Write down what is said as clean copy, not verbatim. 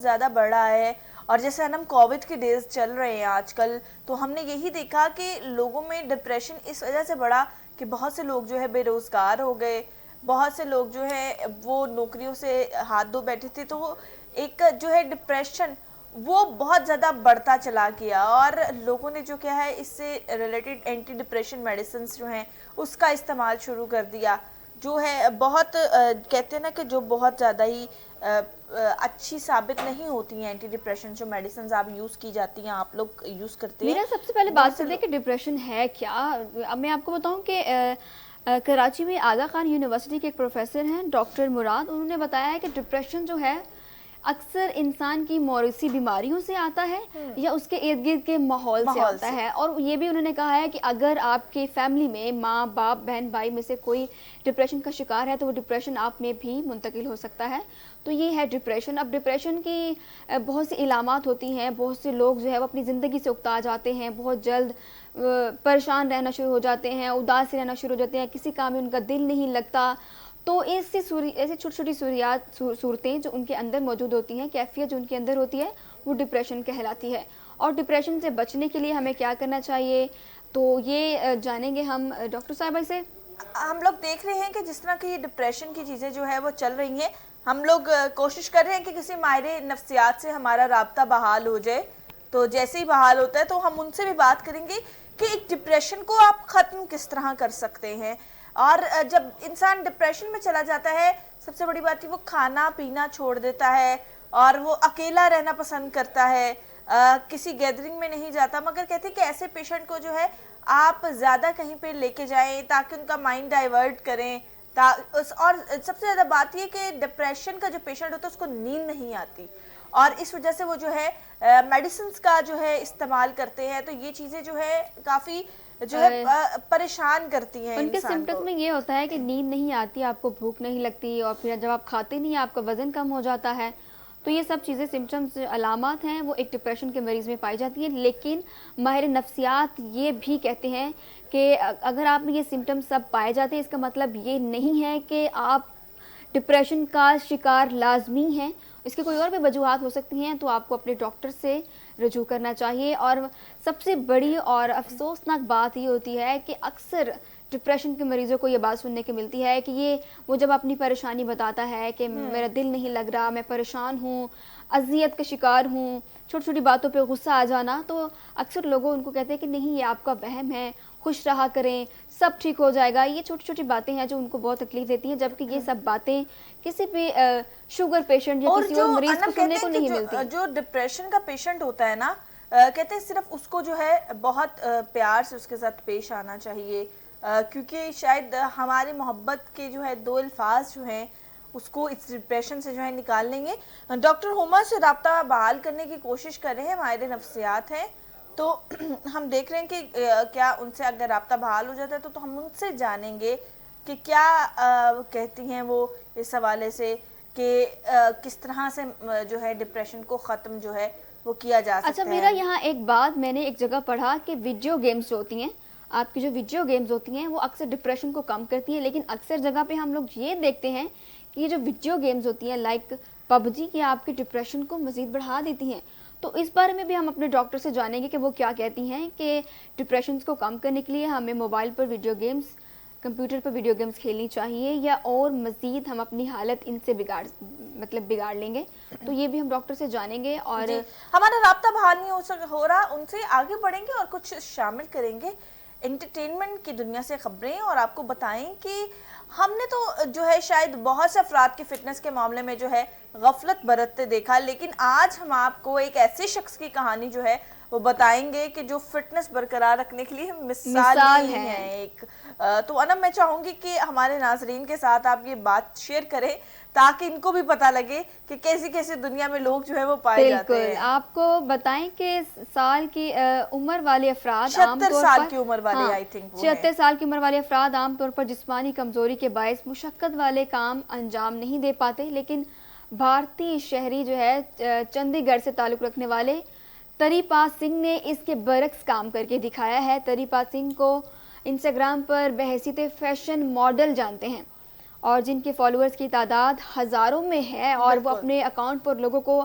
زیادہ بڑھ رہا ہے. اور جیسے ہم کووڈ کے ڈیز چل رہے ہیں آج کل, تو ہم نے یہی دیکھا کہ لوگوں میں ڈپریشن اس وجہ سے بڑھا کہ بہت سے لوگ جو ہے بے روزگار ہو گئے, بہت سے لوگ جو ہے وہ نوکریوں سے ہاتھ دھو بیٹھے تھے, تو وہ ایک جو ہے ڈپریشن وہ بہت زیادہ بڑھتا چلا گیا. اور لوگوں نے جو کیا ہے اس سے ریلیٹڈ اینٹی ڈپریشن میڈیسنز جو ہیں اس کا استعمال شروع کر دیا, جو ہے بہت کہتے ہیں نا کہ جو بہت زیادہ ہی اچھی ثابت نہیں ہوتی ہیں اینٹی ڈپریشن جو میڈیسنز آپ یوز کی جاتی ہیں, آپ لوگ یوز کرتے ہیں. میرا سب سے پہلے بات کرتے ہیں کہ ڈپریشن ہے کیا. اب میں آپ کو بتاؤں کہ کراچی میں آغا خان یونیورسٹی کے ایک پروفیسر ہیں ڈاکٹر مراد, انہوں نے بتایا ہے کہ ڈپریشن جو ہے اکثر انسان کی موروثی بیماریوں سے آتا ہے یا اس کے ارد گرد کے ماحول سے آتا ہے. اور یہ بھی انہوں نے کہا ہے کہ اگر آپ کے فیملی میں ماں باپ بہن بھائی میں سے کوئی ڈپریشن کا شکار ہے تو وہ ڈپریشن آپ میں بھی منتقل ہو سکتا ہے. تو یہ ہے ڈپریشن. اب ڈپریشن کی بہت سی علامات ہوتی ہیں, بہت سے لوگ جو ہے وہ اپنی زندگی سے اکتا جاتے ہیں, بہت جلد پریشان رہنا شروع ہو جاتے ہیں, اداس رہنا شروع ہو جاتے ہیں, کسی کام میں ان کا دل نہیں لگتا. تو ایسی چھوٹی چھوٹی صورتیں جو ان کے اندر موجود ہوتی ہیں, کیفیت جو ان کے اندر ہوتی ہے, وہ ڈپریشن کہلاتی ہے. اور ڈپریشن سے بچنے کے لیے ہمیں کیا کرنا چاہیے, تو یہ جانیں گے ہم ڈاکٹر صاحبہ سے. ہم لوگ دیکھ رہے ہیں کہ جس طرح کی ڈپریشن کی چیزیں جو ہے وہ چل رہی ہیں, ہم لوگ کوشش کر رہے ہیں کہ کسی ماہر نفسیات سے ہمارا رابطہ بحال ہو جائے. تو جیسے ہی بحال ہوتا ہے تو ہم ان سے بھی بات کریں گے کہ ایک ڈپریشن کو آپ ختم کس طرح کر سکتے ہیں. اور جب انسان ڈپریشن میں چلا جاتا ہے, سب سے بڑی بات ہے وہ کھانا پینا چھوڑ دیتا ہے اور وہ اکیلا رہنا پسند کرتا ہے, کسی گیدرنگ میں نہیں جاتا. مگر کہتے ہیں کہ ایسے پیشنٹ کو جو ہے آپ زیادہ کہیں پہ لے کے جائیں تاکہ ان کا مائنڈ ڈائیورٹ کریں. اور سب سے زیادہ بات یہ کہ ڈپریشن کا جو پیشنٹ ہوتا ہے اس کو نیند نہیں آتی, اور اس وجہ سے وہ جو ہے میڈیسنز کا جو ہے استعمال کرتے ہیں. تو یہ چیزیں جو ہے کافی جو ہے پریشان کرتی ہیں ان کے انسان سمپٹمز کو. میں یہ ہوتا ہے کہ نیند نہیں آتی, آپ کو بھوک نہیں لگتی, اور پھر جب آپ کھاتے نہیں آپ کا وزن کم ہو جاتا ہے. تو یہ سب چیزیں سمپٹمز علامات ہیں وہ ایک ڈپریشن کے مریض میں پائی جاتی ہیں. لیکن ماہر نفسیات یہ بھی کہتے ہیں کہ اگر آپ میں یہ سمپٹمز سب پائے جاتے ہیں, اس کا مطلب یہ نہیں ہے کہ آپ ڈپریشن کا شکار لازمی ہیں. اس کی کوئی اور بھی وجوہات ہو سکتی ہیں, تو آپ کو اپنے ڈاکٹر سے رجوع کرنا چاہیے. اور سب سے بڑی اور افسوسناک بات یہ ہوتی ہے کہ اکثر ڈپریشن کے مریضوں کو یہ بات سننے کی ملتی ہے کہ وہ جب اپنی پریشانی بتاتا ہے کہ میرا دل نہیں لگ رہا, میں پریشان ہوں, اذیت کا شکار ہوں, چھوٹی چھوٹی باتوں پہ غصہ آ جانا, تو اکثر لوگوں ان کو کہتے ہیں کہ نہیں یہ آپ کا وہم ہے, خوش رہا کریں, سب ٹھیک ہو جائے گا. یہ چھوٹی چھوٹی باتیں ہیں جو ان کو بہت تکلیف دیتی ہیں, جبکہ یہ سب باتیں کسی بھی شوگر پیشنٹ یا کسی اور مریض کو سننے کو نہیں ملتی. جو ڈپریشن کا پیشنٹ ہوتا ہے نا, کہتے ہیں صرف اس کو جو ہے بہت پیار سے اس کے ساتھ پیش آنا چاہیے, کیونکہ شاید ہماری محبت کے جو ہے دو الفاظ جو ہیں اس کو اس ڈپریشن سے جو ہے نکال لیں گے. ڈاکٹر ہما سے رابطہ بحال کرنے کی کوشش کر رہے ہیں, ماہر نفسیات ہیں, تو ہم دیکھ رہے ہیں کہ کیا ان سے اگر رابطہ بحال ہو جاتا ہے تو ہم ان سے جانیں گے کہ کیا کہتی ہیں وہ اس حوالے سے کہ کس طرح سے جو ہے ڈپریشن کو ختم جو ہے وہ کیا جا سکتا ہے. اچھا, میرا یہاں ایک بات میں نے ایک جگہ پڑھا کہ ویڈیو گیمز جو ہوتی ہیں, آپ کی جو ویڈیو گیمز ہوتی ہیں وہ اکثر ڈپریشن کو کم کرتی ہیں. لیکن اکثر جگہ پہ ہم لوگ یہ دیکھتے ہیں کہ یہ جو ویڈیو گیمز ہوتی ہیں لائک پب جی, یہ آپ کے ڈپریشن کو مزید بڑھا دیتی ہیں. تو اس بارے میں بھی ہم اپنے ڈاکٹر سے جانیں گے کہ وہ کیا کہتی ہیں کہ ڈپریشن کو کم کرنے کے لیے ہمیں موبائل پر ویڈیو گیمز, کمپیوٹر پر ویڈیو گیمز کھیلنی چاہیے یا اور مزید ہم اپنی حالت ان سے بگاڑ لیں گے. تو یہ بھی ہم ڈاکٹر سے جانیں گے. اور ہمارا رابطہ بحال نہیں ہو رہا, ان سے آگے بڑھیں گے اور کچھ شامل کریں گے انٹرٹینمنٹ کی دنیا سے خبریں, اور آپ کو بتائیں کہ ہم نے تو جو ہے شاید بہت سے افراد کی فٹنس کے معاملے میں جو ہے غفلت برتتے دیکھا, لیکن آج ہم آپ کو ایک ایسے شخص کی کہانی جو ہے وہ بتائیں گے کہ جو فٹنس برقرار رکھنے کے لیے مثال ہے ایک. تو انم میں چاہوں گی کہ ہمارے ناظرین کے ساتھ آپ یہ بات شیئر کریں تاکہ ان کو بھی پتہ لگے کہ کیسی کیسی دنیا میں لوگ جو ہے وہ پائے جاتے ہیں. بالکل, آپ کو بتائیں کہ سال کی عمر والے افراد عام 76 طور سال پر کی عمر والے آئی تھنک وہ ہیں. 76 سال کی عمر والے افراد عام طور پر جسمانی کمزوری کے باعث مشقت والے کام انجام نہیں دے پاتے. لیکن بھارتی شہری جو ہے چندی گڑھ سے تعلق رکھنے والے تریپال سنگھ نے اس کے برعکس کام کر کے دکھایا ہے. تریپال سنگھ کو انسٹاگرام پر بحیثیت فیشن ماڈل جانتے ہیں, اور جن کے فالوورز کی تعداد ہزاروں میں ہے, اور وہ اپنے اکاؤنٹ پر لوگوں کو